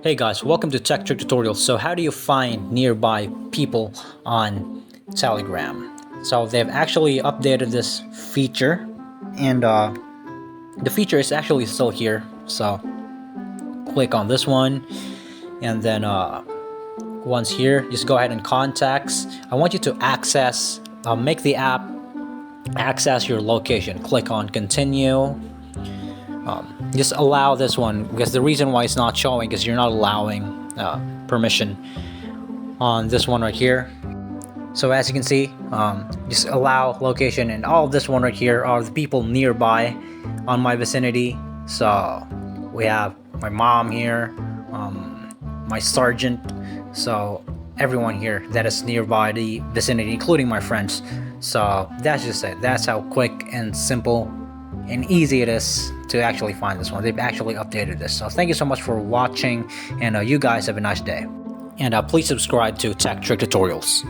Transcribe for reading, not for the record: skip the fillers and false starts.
Hey guys, welcome to Tech Trick Tutorials. So how do you find nearby people on Telegram? So they've actually updated this feature, and the feature is actually still here. So click on this one, and then once here, just go ahead and contacts. I want you to make the app access your location. Click on continue. Just allow this one, because the reason why it's not showing is you're not allowing permission on this one right here. So as you can see, just allow location, and all of this one right here are the people nearby on my vicinity. So we have my mom here, my sergeant, so everyone here that is nearby the vicinity, including my friends. So that's just it. That's how quick and simple and easy it is to actually find this one. They've actually updated this. So thank you so much for watching, and you guys have a nice day. And please subscribe to Tech Trick Tutorials.